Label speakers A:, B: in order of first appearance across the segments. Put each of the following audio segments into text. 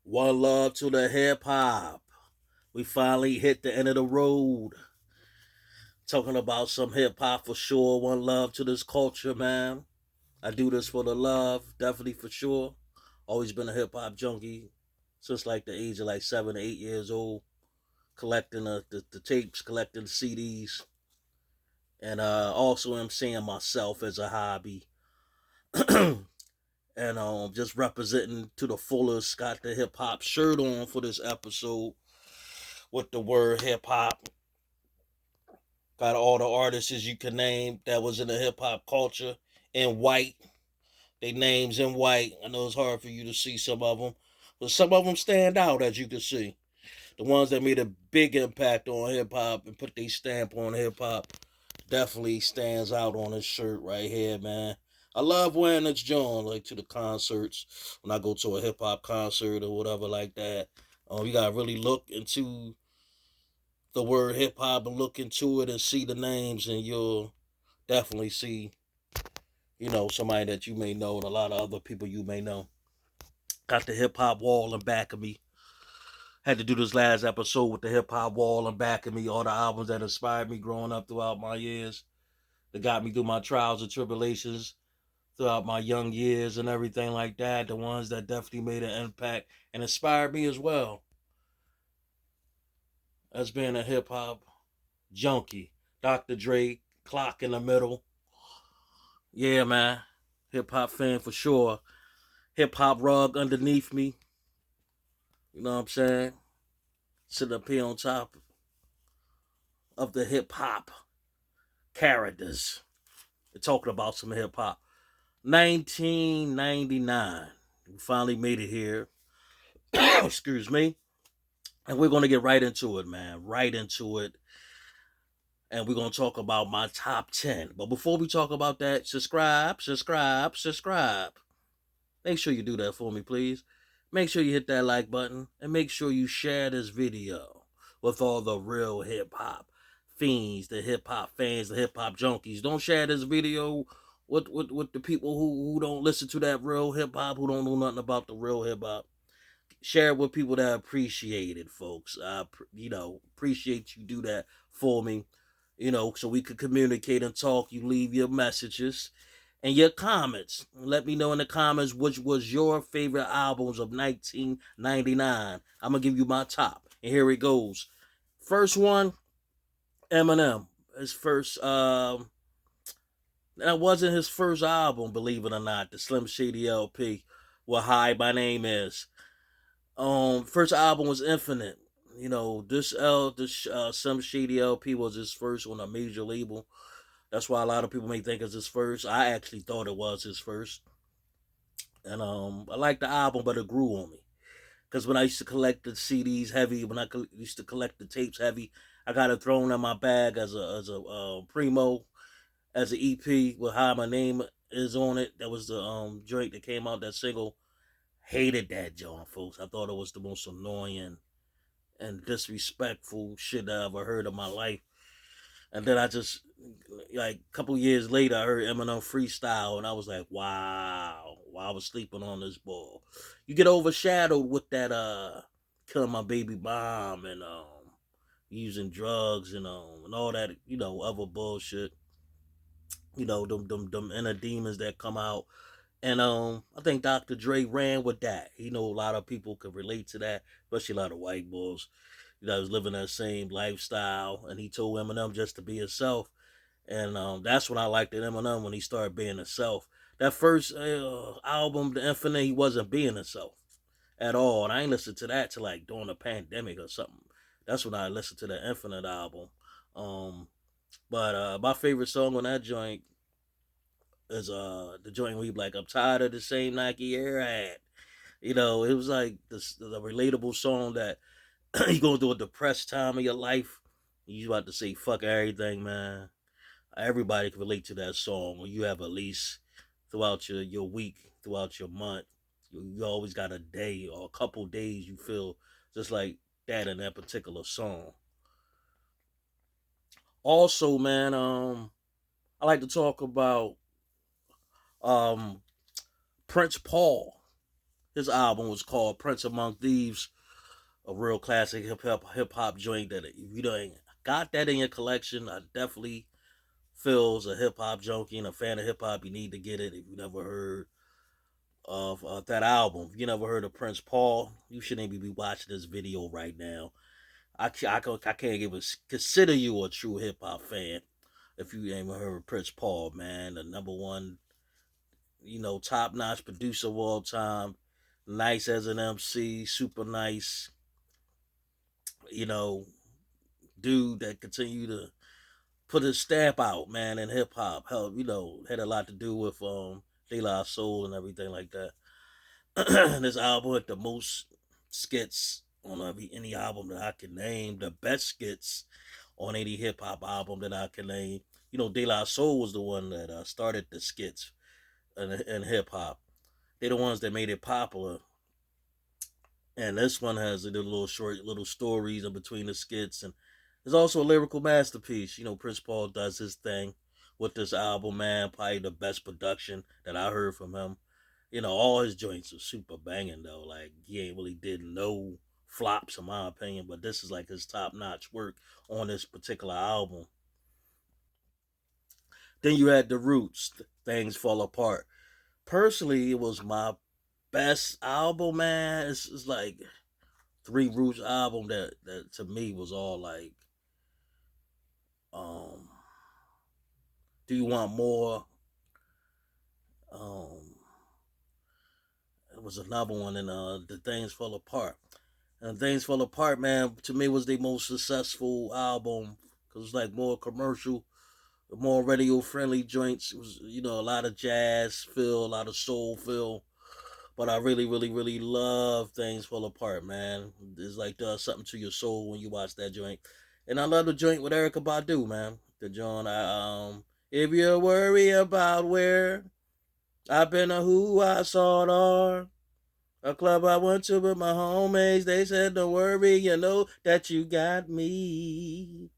A: One love to the hip hop. We finally hit the end of the road. Talking about some hip hop for sure. One love to this culture, man. I do this for the love, definitely for sure. Always been a hip hop junkie since like the age of like 7 to 8 years old. Collecting the tapes, collecting the CDs, and also am seeing myself as a hobby. And just representing to the fullest. Got the hip hop shirt on for this episode with the word hip hop. Got all the artists you can name that was in the hip hop culture in white. They names in white. I know it's hard for you to see some of them, but some of them stand out as you can see. The ones that made a big impact on hip hop and put their stamp on hip hop definitely stands out on this shirt right here, man. I love wearing this John like to the concerts when I go to a hip hop concert or whatever like that. You gotta really look into the word hip hop and look into it and see the names, and you'll definitely see, somebody that you may know and a lot of other people you may know. Got the hip hop wall in back of me. Had to do this last episode with the hip hop wall in back of me, all the albums that inspired me growing up throughout my years, that got me through my trials and tribulations throughout my young years and everything like that. The ones that definitely made an impact and inspired me as well as being a hip hop junkie. Dr. Dre, Clock in the Middle. Yeah, man. Hip hop fan for sure. Hip hop rug underneath me. You know what I'm saying? Sitting up here on top of the hip hop characters. We're talking about some hip hop. 1999. We finally made it here. Excuse me. And we're going to get right into it, man. Right into it. And we're going to talk about my top 10. But before we talk about that, subscribe, subscribe, subscribe. Make sure you do that for me, please. Make sure you hit that like button. And make sure you share this video with all the real hip hop fiends, the hip hop fans, the hip hop junkies. Don't share this video with the people who don't listen to that real hip hop, who don't know nothing about the real hip hop. Share it with people that appreciate it, folks. I appreciate you do that for me. So we could communicate and talk. You leave your messages and your comments. Let me know in the comments which was your favorite albums of 1999. I'm gonna give you my top, and here it goes. First one, Eminem. His first. That wasn't his first album, believe it or not. The Slim Shady LP. What Hi, My Name Is. First album was Infinite. This Some Shady LP was his first on a major label. That's why a lot of people may think it's his first. I actually thought it was his first, and I liked the album, but it grew on me. Because when I used to collect the CDs heavy, when I used to collect the tapes heavy, I got it thrown in my bag as a primo, as an EP with How My Name Is on it. That was the joint that came out, that single. Hated that joint, folks. I thought it was the most annoying and disrespectful shit I ever heard in my life. And then I just, like, a couple years later, I heard Eminem freestyle, and I was like, wow, I was sleeping on this ball. You get overshadowed with that, killing my baby mom and using drugs and all that, other bullshit. Them inner demons that come out. And I think Dr. Dre ran with that. A lot of people could relate to that, especially a lot of white boys. Was living that same lifestyle, and he told Eminem just to be himself. And that's when I liked it, Eminem, when he started being himself. That first album, The Infinite, he wasn't being himself at all. And I ain't listened to that till like during the pandemic or something. That's when I listened to the Infinite album. But my favorite song on that joint is the joint where he like, I'm tired of the same Nike Air ad. It was like the relatable song that you going through a depressed time of your life. You about to say fuck everything, man. Everybody can relate to that song. When you have at least throughout your week, throughout your month, you always got a day or a couple days you feel just like that in that particular song. Also, man, I like to talk about um Prince Paul. His album was called Prince Among Thieves, a real classic hip hop joint that if you don't got that in your collection, I definitely feel as a hip hop junkie and a fan of hip hop, you need to get it. If you never heard of that album, if you never heard of Prince Paul, you shouldn't even be watching this video right now. I can't even consider you a true hip hop fan if you ain't heard of Prince Paul, man, the number one, top notch producer of all time. Nice as an MC, super nice, you know, dude that continue to put his stamp out, man, in hip hop. Help, had a lot to do with De La Soul and everything like that. This album had the most skits on any album that I can name. The best skits on any hip hop album that I can name. De La Soul was the one that started the skits in hip hop. They're the ones that made it popular. And this one has the little short little stories in between the skits, and it's also a lyrical masterpiece. Prince Paul does his thing with this album, man. Probably the best production that I heard from him. All his joints are super banging though. Like he ain't really did no flops in my opinion, but this is like his top notch work on this particular album. Then you had the Roots, Things Fall Apart. Personally, it was my best album, man. It's like Three Roots album that to me was all like, um, do you want more? Um, it was another one, and the Things Fall Apart. And Things Fall Apart, man, to me was the most successful album because it's like more commercial, more radio friendly joints. It was a lot of jazz feel, a lot of soul feel. But I really, really, really love Things Fall Apart, man. It's like does something to your soul when you watch that joint. And I love the joint with Erica Badu, man. The joint, if you worry about where I've been or who I saw it are, a club I went to with my homies, they said, don't worry, you know that you got me.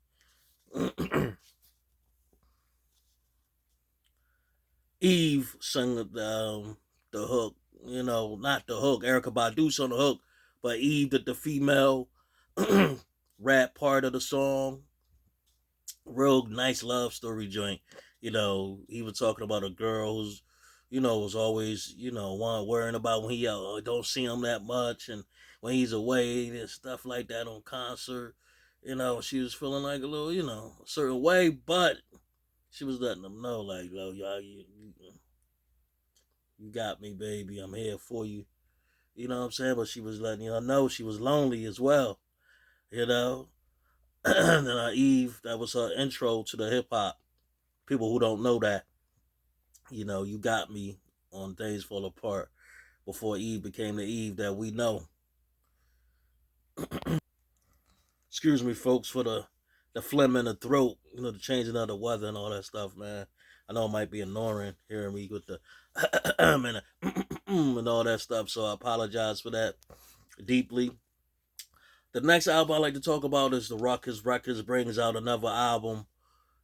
A: Eve sung the hook, not the hook. Erica Badu sung the hook, but Eve did the female rap part of the song. Real nice love story joint. He was talking about a girl who's, was always, worrying about when he don't see him that much and when he's away and stuff like that on concert. She was feeling like a little, a certain way, but she was letting them know, like, y'all, you got me, baby. I'm here for you. You know what I'm saying? But she was letting y'all know she was lonely as well. You know? And then Eve, that was her intro to the hip hop. People who don't know that, you got me on Things Fall Apart before Eve became the Eve that we know. Excuse me, folks, for the phlegm in the throat, the changing of the weather and all that stuff, man. I know it might be annoying hearing me with the and all that stuff, so I apologize for that deeply. The next album I like to talk about is the Ruckus. Ruckus brings out another album.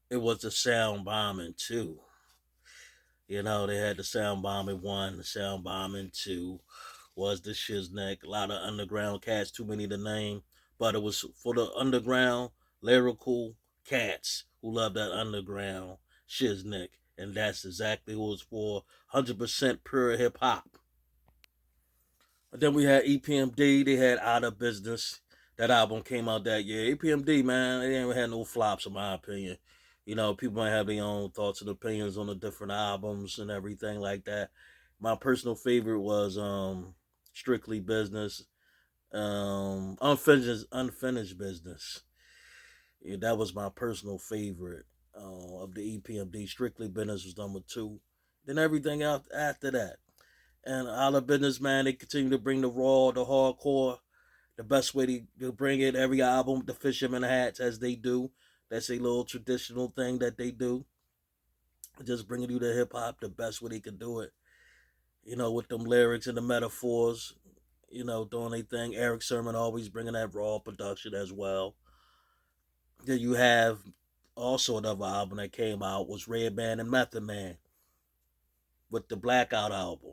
A: It was the Sound Bombing 2. They had the Sound Bombing 1, the Sound Bombing 2 was the Shizneck. A lot of underground cats, too many to name. But it was for the underground lyrical cats who love that underground Shizneck. And that's exactly who it's for. 100% pure hip hop. And then we had EPMD. They had Out of Business. That album came out that year. EPMD, man, they ain't had no flops in my opinion. People might have their own thoughts and opinions on the different albums and everything like that. My personal favorite was Strictly Business, Unfinished Business. Yeah, that was my personal favorite of the EPMD. Strictly Business was number two. Then everything else after that. And Out of Business, man, they continue to bring the raw, the hardcore, the best way to bring it. Every album, the Fisherman hats, as they do. That's a little traditional thing that they do. Just bringing you to hip hop the best way they can do it. With them lyrics and the metaphors, doing their thing. Eric Sermon always bringing that raw production as well. Then you have also another album that came out was Redman and Method Man with the Blackout album.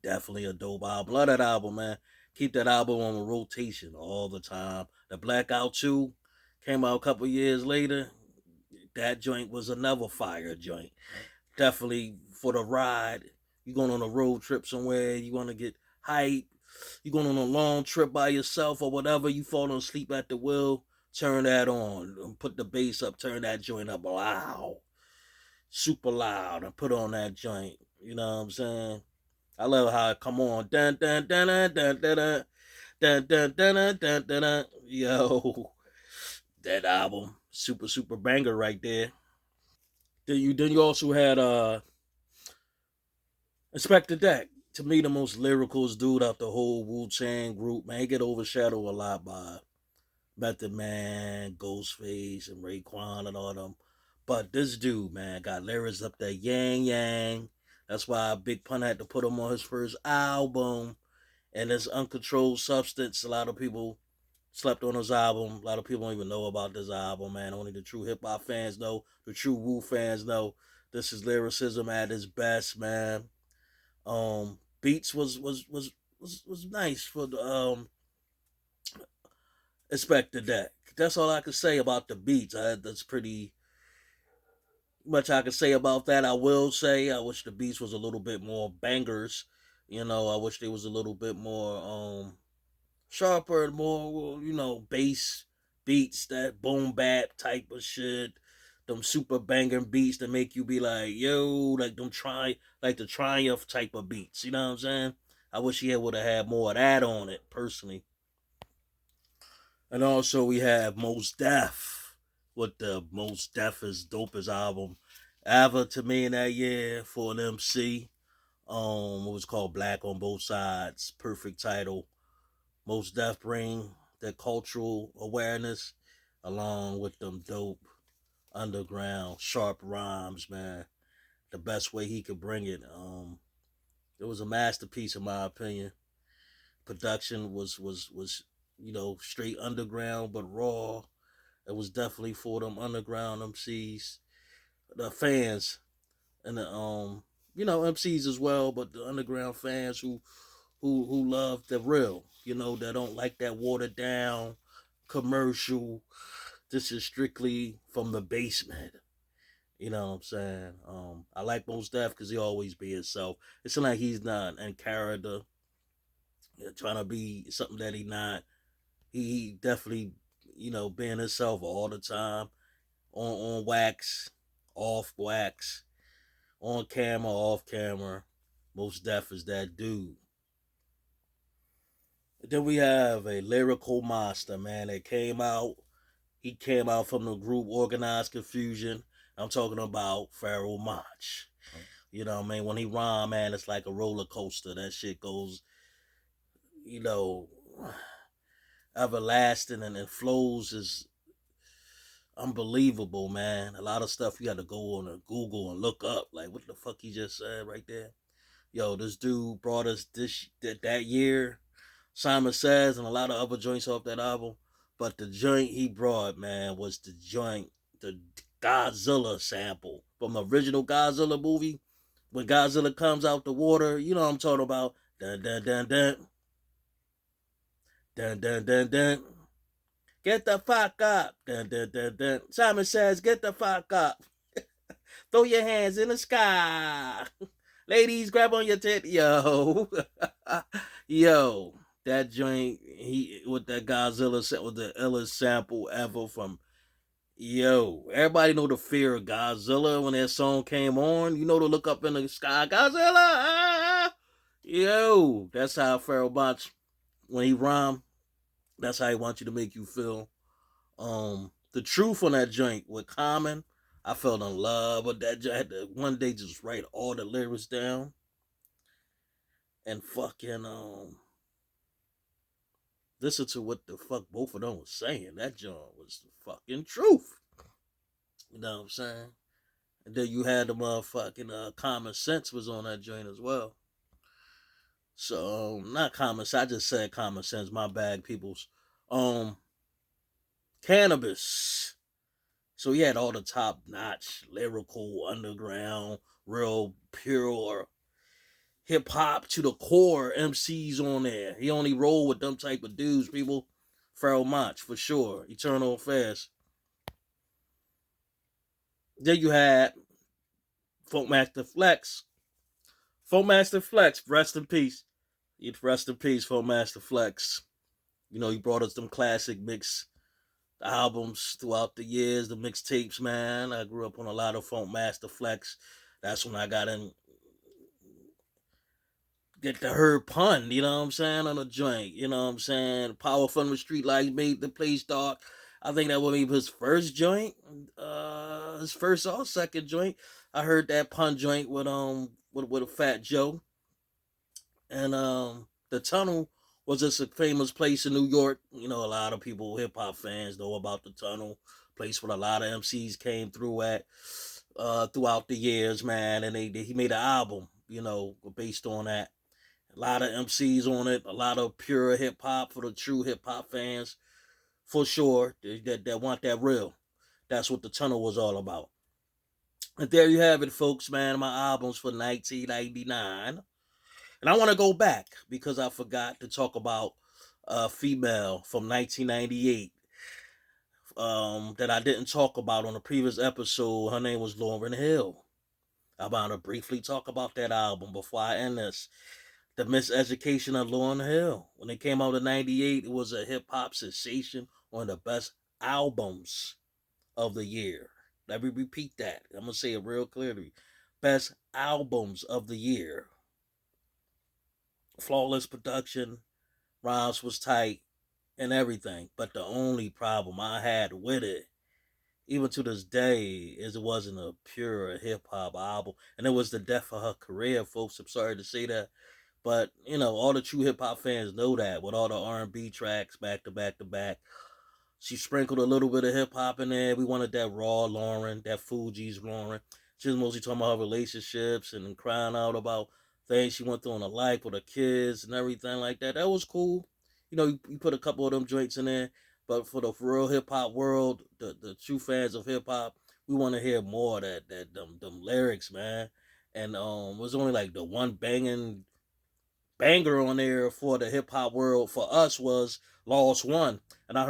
A: Definitely a dope album. Love that album, man. Keep that album on rotation all the time. The Blackout 2 came out a couple years later. That joint was another fire joint. Definitely for the ride. You going on a road trip somewhere, you want to get hype, you going on a long trip by yourself or whatever, you falling asleep at the wheel, turn that on. Put the bass up, turn that joint up loud. Super loud and put on that joint. You know what I'm saying? I love how it come on. Dun dun dun dun dun dun dun dun dun dun dun dun dun. Yo, that album, super banger right there. Then you also had Inspector Deck. To me, the most lyrical dude out the whole Wu Tang group. Man, he get overshadowed a lot by Method Man, Ghostface, and Raekwon and all them. But this dude, man, got lyrics up there, yang yang. That's why Big Pun had to put him on his first album. And this Uncontrolled Substance, a lot of people slept on his album. A lot of people don't even know about this album, man. Only the true hip hop fans know. The true Wu fans know. This is lyricism at its best, man. Beats was nice for the Inspector Deck. That's all I can say about the beats. That's pretty much I can say about that. I will say I wish the beats was a little bit more bangers. I wish they was a little bit more sharper and more, bass beats, that boom bap type of shit. Them super banging beats that make you be like, yo, like like the Triumph type of beats. You know what I'm saying? I wish he would have had more of that on it, personally. And also we have Most Def with the Most Def is dopest album ever to me in that year for an MC. It was called Black on Both Sides. Perfect title. Most Def bring the cultural awareness along with them dope underground sharp rhymes, man. The best way he could bring it. It was a masterpiece in my opinion. Production was straight underground but raw. It was definitely for them underground MCs, the fans, and the MCs as well, but the underground fans who love the real, that don't like that watered down commercial. This is strictly from the basement. You know what I'm saying? I like Mos Def because he always be himself. It's not like he's not in character, trying to be something that he not. He definitely, being himself all the time. On wax, off wax, on camera, off camera. Most Def is that dude. Then we have a lyrical monster, man, that came out. He came out from the group Organized Confusion. I'm talking about Pharaoh Monch. You know what I mean? When he rhyme, man, it's like a roller coaster. That shit goes, you know, everlasting and it flows is unbelievable, man. A lot of stuff you got to go on a Google and look up. Like, what the fuck he just said right there? Yo, this dude brought us that year. Simon Says and a lot of other joints off that album. But the joint he brought, man, was the Godzilla sample from the original Godzilla movie. When Godzilla comes out the water, you know what I'm talking about. Dun dun dun dun dun dun dun dun. Get the fuck up. Dun dun dun dun. Simon Says, get the fuck up. Throw your hands in the sky. Ladies, grab on your tit. Yo. Yo. That joint, he with that Godzilla set with the illest sample ever from everybody know the fear of Godzilla when that song came on. You know to look up in the sky, Godzilla. That's how Pharoah Monch when he rhyme. That's how he wants you to make you feel. The truth on that joint with Common, I felt in love with that. I had to one day just write all the lyrics down and fucking listen to what the fuck both of them was saying. That joint was the fucking truth. You know what I'm saying? And then you had the motherfucking Common Sense was on that joint as well. So not common sense. I just said common sense. My bad, peoples. Um, Cannabis. So he had all the top notch lyrical underground, real pure hip hop to the core MCs on there. He only rolled with them type of dudes, people. Pharoah Monch, for sure. Eternal Affairs. Then you had Funkmaster Flex. Funkmaster Flex, rest in peace. Rest in peace, Funkmaster Flex. You know, he brought us them classic mix albums throughout the years, the mixtapes, man. I grew up on a lot of Funkmaster Flex. That's when I got in, get the Herb Pun, you know what I'm saying, on a joint. You know what I'm saying? Power from the Street Lights made the place dark. I think that would be his first joint. His first or second joint. I heard that pun joint with a Fat Joe. And the tunnel was just a famous place in New York. You know, a lot of people, hip hop fans, know about the tunnel. Place where a lot of MCs came through at throughout the years, man. And he made an album, you know, based on that. A lot of MCs on it, a lot of pure hip hop for the true hip hop fans, for sure. That want that real. That's what the tunnel was all about. And there you have it, folks, man. My albums for 1999. And I want to go back because I forgot to talk about a female from 1998 that I didn't talk about on the previous episode. Her name was Lauryn Hill. I want to briefly talk about that album before I end this. The Miseducation of Lauryn Hill. When it came out in 98, it was a hip hop sensation, one of the best albums of the year. Let me repeat that. I'm going to say it real clearly. Best albums of the year. Flawless production, rhymes was tight, and everything. But the only problem I had with it, even to this day, is it wasn't a pure hip hop album. And it was the death of her career, folks. I'm sorry to say that. But, you know, all the true hip hop fans know that with all the R&B tracks back to back to back. She sprinkled a little bit of hip hop in there. We wanted that raw Lauryn, that Fuji's Lauryn. She was mostly talking about her relationships and crying out about things she went through in her life with her kids and everything like that. That was cool. You know, you put a couple of them joints in there. But for the real hip hop world, the true fans of hip hop, we want to hear more of them lyrics, man. And it was only like the one banger on there for the hip hop world for us was Lost One. And I